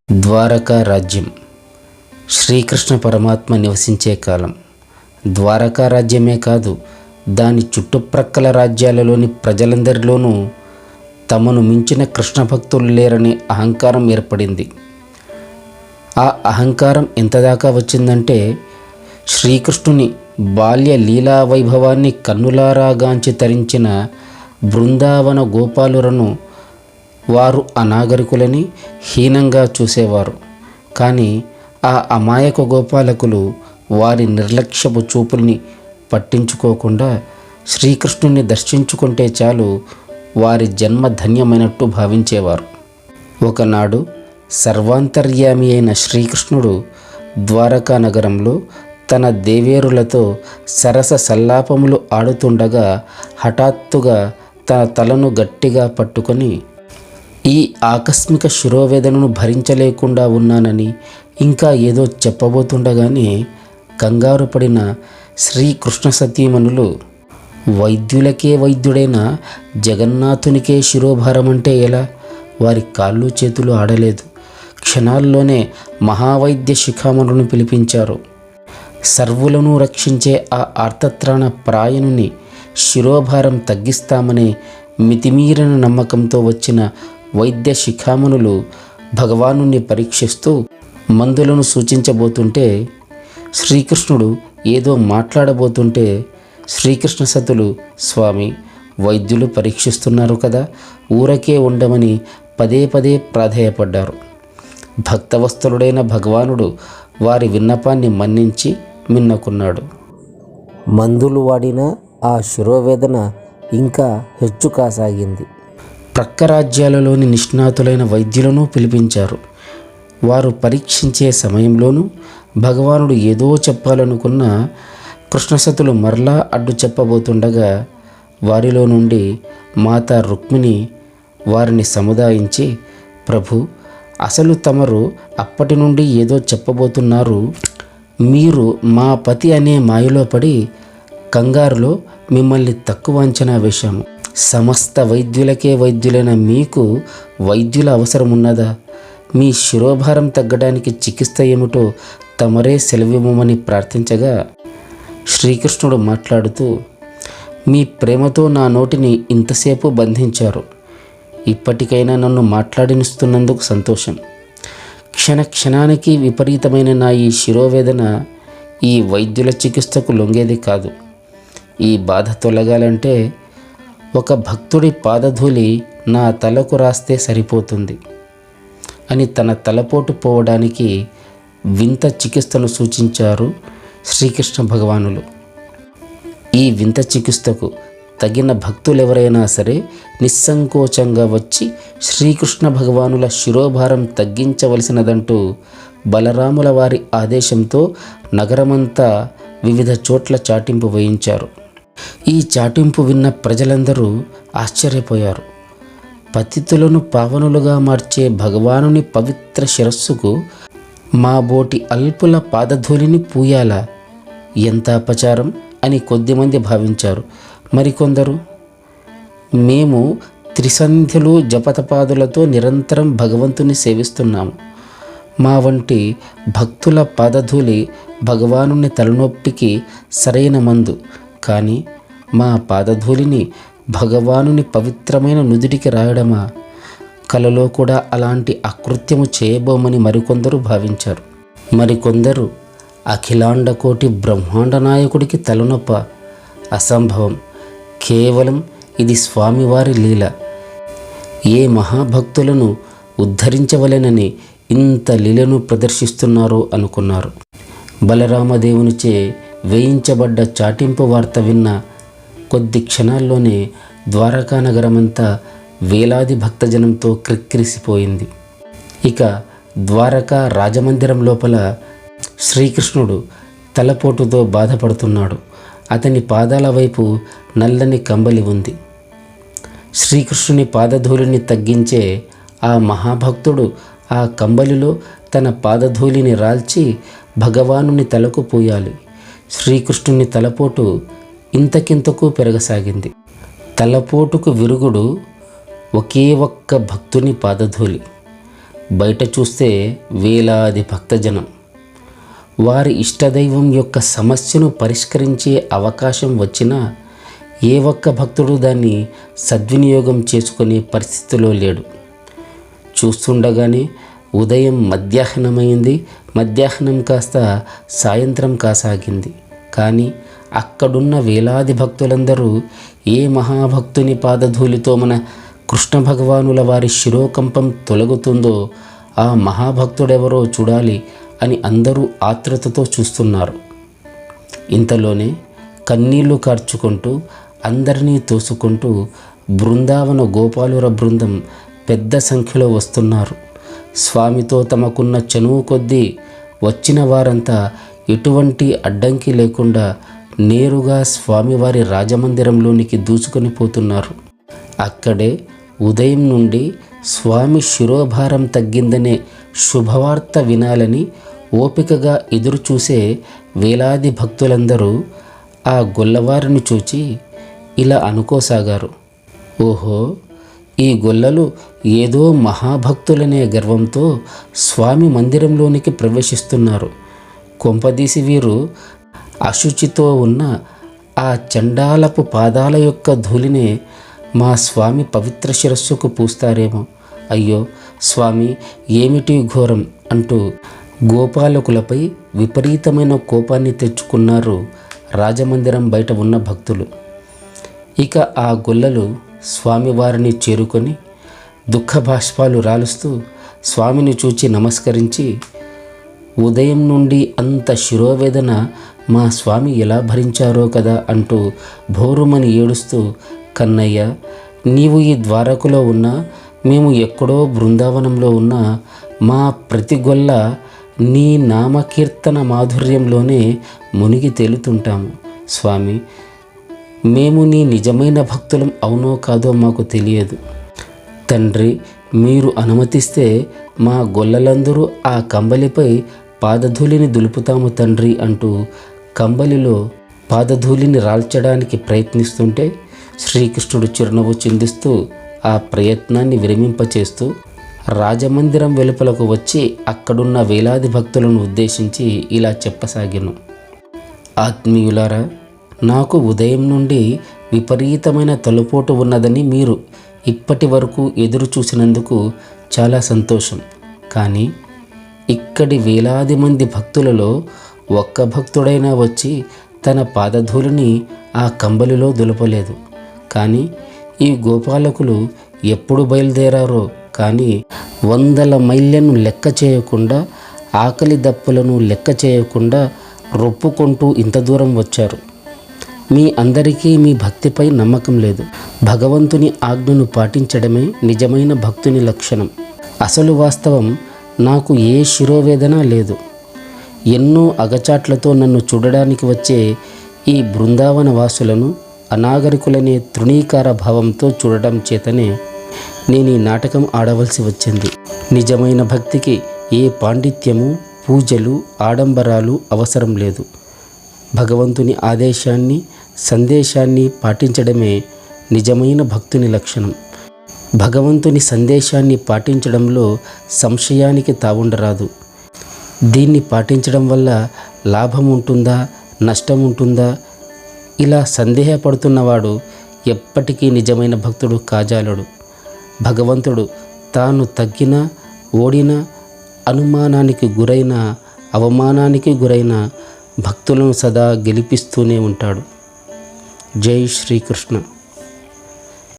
ద్వారకా రాజ్యం శ్రీకృష్ణ పరమాత్మ నివసించే కాలం. ద్వారకా రాజ్యమే కాదు, దాని చుట్టుప్రక్కల రాజ్యాలలోని ప్రజలందరిలోనూ తమను మించిన కృష్ణ భక్తులు లేరనే అహంకారం ఏర్పడింది. ఆ అహంకారం ఎంతదాకా వచ్చిందంటే, శ్రీకృష్ణుని బాల్య లీలా వైభవాన్ని కన్నులారా గాంచి తరించిన బృందావన గోపాలులను వారు అనాగరికులని హీనంగా చూసేవారు. కానీ ఆ అమాయక గోపాలకులు వారి నిర్లక్ష్యపు చూపుల్ని పట్టించుకోకుండా శ్రీకృష్ణుని దర్శించుకుంటే చాలు వారి జన్మ ధన్యమైనట్టు భావించేవారు. ఒకనాడు సర్వాంతర్యామి అయిన శ్రీకృష్ణుడు ద్వారకా నగరంలో తన దేవేరులతో సరస సల్లాపములు ఆడుతుండగా హఠాత్తుగా తన తలను గట్టిగా పట్టుకొని, ఈ ఆకస్మిక శిరోవేదనను భరించలేకుండా ఉన్నానని ఇంకా ఏదో చెప్పబోతుండగానే కంగారు పడిన శ్రీకృష్ణ సతీమణులు, వైద్యులకే వైద్యుడైన జగన్నాథునికే శిరోభారం అంటే ఎలా? వారి కాళ్ళు చేతులు ఆడలేదు. క్షణాల్లోనే మహావైద్య శిఖామణులను పిలిపించారు. సర్వులను రక్షించే ఆ ఆర్తత్రాణ ప్రాయణుని శిరోభారం తగ్గిస్తామనే మితిమీరిన నమ్మకంతో వచ్చిన వైద్య శిఖామణులు భగవానుని పరీక్షిస్తూ మందులను సూచించబోతుంటే, శ్రీకృష్ణుడు ఏదో మాట్లాడబోతుంటే శ్రీకృష్ణ సతులు, స్వామి, వైద్యులు పరీక్షిస్తున్నారు కదా, ఊరకే ఉండమని పదే పదే ప్రాధేయపడ్డారు. భక్తవత్సలుడైన భగవానుడు వారి విన్నపాన్ని మన్నించి మిన్నకున్నాడు. మందులు వాడినా ఆ శిరోవేదన ఇంకా హెచ్చు కాసాగింది. ప్రక్క రాజ్యాలలోని నిష్ణాతులైన వైద్యులను పిలిపించారు. వారు పరీక్షించే సమయంలోనూ భగవానుడు ఏదో చెప్పాలనుకున్న కృష్ణసతులు మరలా అడ్డు చెప్పబోతుండగా వారిలో నుండి మాతా రుక్మిణి వారిని సముదాయించి, ప్రభు, అసలు తమరు అప్పటి నుండి ఏదో చెప్పబోతున్నారు. మీరు మా పతి అనే మాయలో పడి కంగారులో మిమ్మల్ని తక్కువ అంచనా వేశాము. సమస్త వైద్యులకే వైద్యులైన మీకు వైద్యుల అవసరం ఉన్నదా? మీ శిరోభారం తగ్గడానికి చికిత్స ఏమిటో తమరే సెలవివ్వమని ప్రార్థించగా శ్రీకృష్ణుడు మాట్లాడుతూ, మీ ప్రేమతో నా నోటిని ఇంతసేపు బంధించారు. ఇప్పటికైనా నన్ను మాట్లాడినిస్తున్నందుకు సంతోషం. క్షణ క్షణానికి విపరీతమైన నా ఈ శిరోవేదన ఈ వైద్యుల చికిత్సకు లొంగేది కాదు. ఈ బాధ తొలగాలంటే ఒక భక్తుడి పాదధూళి నా తలకు రాస్తే సరిపోతుంది అని తన తలపోటు పోవడానికి వింత చికిత్సను సూచించారు శ్రీకృష్ణ భగవానులు. ఈ వింత చికిత్సకు తగిన భక్తులెవరైనా సరే నిస్సంకోచంగా వచ్చి శ్రీకృష్ణ భగవానుల శిరోభారం తగ్గించవలసినదంటూ బలరాముల వారి ఆదేశంతో నగరమంతా వివిధ చోట్ల చాటింపు వేయించారు. ఈ చాటింపు విన్న ప్రజలందరూ ఆశ్చర్యపోయారు. పతితులను పావనులుగా మార్చే భగవానుని పవిత్ర శిరస్సుకు మా బోటి అల్పుల పాదధూళిని పూయాలా? ఎంత అపచారం అని కొద్దిమంది భావించారు. మరికొందరు, మేము త్రిసంధ్యలు జపతపాదులతో నిరంతరం భగవంతుని సేవిస్తున్నాము. మా వంటి భక్తుల పాదధూళి భగవానుని తలనొప్పికి సరైన మందు. కానీ మా పాదధూళిని భగవానుని పవిత్రమైన నుదుటికి రాయడమా? కలలో కూడా అలాంటి అకృత్యము చేయబోమని మరికొందరు భావించారు. మరికొందరు, అఖిలాండ కోటి బ్రహ్మాండ నాయకుడికి తలనొప్ప? అసంభవం. కేవలం ఇది స్వామివారి లీల. ఏ మహాభక్తులను ఉద్ధరించవలెనని ఇంత లీలను ప్రదర్శిస్తున్నారో అనుకున్నారు. బలరామదేవునిచే వేయించబడ్డ చాటింపు వార్త విన్న కొద్ది క్షణాల్లోనే ద్వారకా నగరమంతా వేలాది భక్తజనంతో క్రిక్కిరిసిపోయింది. ఇక ద్వారకా రాజమందిరం లోపల శ్రీకృష్ణుడు తలపోటుతో బాధపడుతున్నాడు. అతని పాదాల వైపు నల్లని కంబలి ఉంది. శ్రీకృష్ణుని పాదధూళిని తగ్గించే ఆ మహాభక్తుడు ఆ కంబలిలో తన పాదధూళిని రాల్చి భగవానుని తలకు పూయాలి. శ్రీకృష్ణుని తలపోటు ఇంతకింతకు పెరగసాగింది. తలపోటుకు విరుగుడు ఒకే ఒక్క భక్తుని పాదధూళి. బయట చూస్తే వేలాది భక్తజనం. వారి ఇష్టదైవం యొక్క సమస్యను పరిష్కరించే అవకాశం వచ్చినా ఏ ఒక్క భక్తుడు దాన్ని సద్వినియోగం చేసుకునే పరిస్థితిలో లేడు. చూస్తుండగానే ఉదయం మధ్యాహ్నమైంది, మధ్యాహ్నం కాస్త సాయంత్రం కాసాగింది. కానీ అక్కడున్న వేలాది భక్తులందరూ ఏ మహాభక్తుని పాదధూళితో మన కృష్ణ భగవానుల వారి శిరోకంపం తొలగుతుందో ఆ మహాభక్తుడెవరో చూడాలి అని అందరూ ఆతృతతో చూస్తున్నారు. ఇంతలోనే కన్నీళ్లు కార్చుకుంటూ అందరినీ తోసుకుంటూ బృందావన గోపాలుర బృందం పెద్ద సంఖ్యలో వస్తున్నారు. స్వామితో తమకున్న చనువు కొద్దీ వచ్చిన వారంతా ఎటువంటి అడ్డంకి లేకుండా నేరుగా స్వామివారి రాజమందిరంలోనికి దూసుకొని పోతున్నారు. అక్కడే ఉదయం నుండి స్వామి శిరోభారం తగ్గిందనే శుభవార్త వినాలని ఓపికగా ఎదురుచూసే వేలాది భక్తులందరూ ఆ గొల్లవారిని చూచి ఇలా అనుకోసాగారు, ఓహో, ఈ గొల్లలు ఏదో మహాభక్తులనే గర్వంతో స్వామి మందిరంలోనికి ప్రవేశిస్తున్నారు. కొంపదీసి వీరు అశుచితో ఉన్న ఆ చండాలపు పాదాల యొక్క ధూళినే మా స్వామి పవిత్ర శిరస్సుకు పూస్తారేమో. అయ్యో స్వామి, ఏమిటి ఘోరం అంటూ గోపాలకులపై విపరీతమైన కోపాన్ని తెచ్చుకున్నారు రాజమందిరం బయట ఉన్న భక్తులు. ఇక ఆ గొల్లలు స్వామివారిని చేరుకొని దుఃఖ బాష్పాలు రాలుస్తూ స్వామిని చూచి నమస్కరించి, ఉదయం నుండి అంత శిరోవేదన మా స్వామి ఎలా భరించారో కదా అంటూ భోరుమని ఏడుస్తూ, కన్నయ్య, నీవు ఈ ద్వారకులో ఉన్నా, మేము ఎక్కడో బృందావనంలో ఉన్నా, మా ప్రతి గొల్ల నీ నామకీర్తన మాధుర్యంలోనే మునిగి తేలుతుంటాము. స్వామి, మేము నీ నిజమైన భక్తులం అవునో కాదో మాకు తెలియదు. తండ్రి, మీరు అనుమతిస్తే మా గొల్లలందరూ ఆ కంబలిపై పాదధూళిని దులుపుతాము తండ్రి అంటూ కంబలిలో పాదధూళిని రాల్చడానికి ప్రయత్నిస్తుంటే శ్రీకృష్ణుడు చిరునవ్వు చిందిస్తూ ఆ ప్రయత్నాన్ని విరమింపచేస్తూ రాజమందిరం వెలుపలకు వచ్చి అక్కడున్న వేలాది భక్తులను ఉద్దేశించి ఇలా చెప్పసాగాను, ఆత్మీయులారా, నాకు ఉదయం నుండి విపరీతమైన తలుపోటు ఉన్నదని మీరు ఇప్పటి వరకు ఎదురు చూసినందుకు చాలా సంతోషం. కానీ ఇక్కడి వేలాది మంది భక్తులలో ఒక్క భక్తుడైనా వచ్చి తన పాదధూళిని ఆ కంబలిలో దులపలేదు. కానీ ఈ గోపాలకులు ఎప్పుడు బయలుదేరారో కానీ 100 మైళ్ళను లెక్క చేయకుండా, ఆకలి దప్పులను లెక్క చేయకుండా రొప్పుకుంటూ ఇంత దూరం వచ్చారు. మీ అందరికీ మీ భక్తిపై నమ్మకం లేదు. భగవంతుని ఆజ్ఞను పాటించడమే నిజమైన భక్తుని లక్షణం. అసలు వాస్తవం, నాకు ఏ శిరోవేదన లేదు. ఎన్నో అగచాట్లతో నన్ను చూడడానికి వచ్చే ఈ బృందావన వాసులను అనాగరికులనే తృణీకార భావంతో చూడడం చేతనే నేను ఈ నాటకం ఆడవలసి వచ్చింది. నిజమైన భక్తికి ఏ పాండిత్యము, పూజలు, ఆడంబరాలు అవసరం లేదు. భగవంతుని ఆదేశాన్ని, సందేశాన్ని పాటించడమే నిజమైన భక్తుని లక్షణం. భగవంతుని సందేశాన్ని పాటించడంలో సంశయానికి తావుండరాదు. దీన్ని పాటించడం వల్ల లాభం ఉంటుందా, నష్టం ఉంటుందా, ఇలా సందేహపడుతున్నవాడు ఎప్పటికీ నిజమైన భక్తుడు కాజాలడు. భగవంతుడు తాను తగ్గినా, ఓడినా, అనుమానానికి గురైన, అవమానానికి గురైన భక్తులను సదా గెలిపిస్తూనే ఉంటాడు. జై శ్రీకృష్ణ.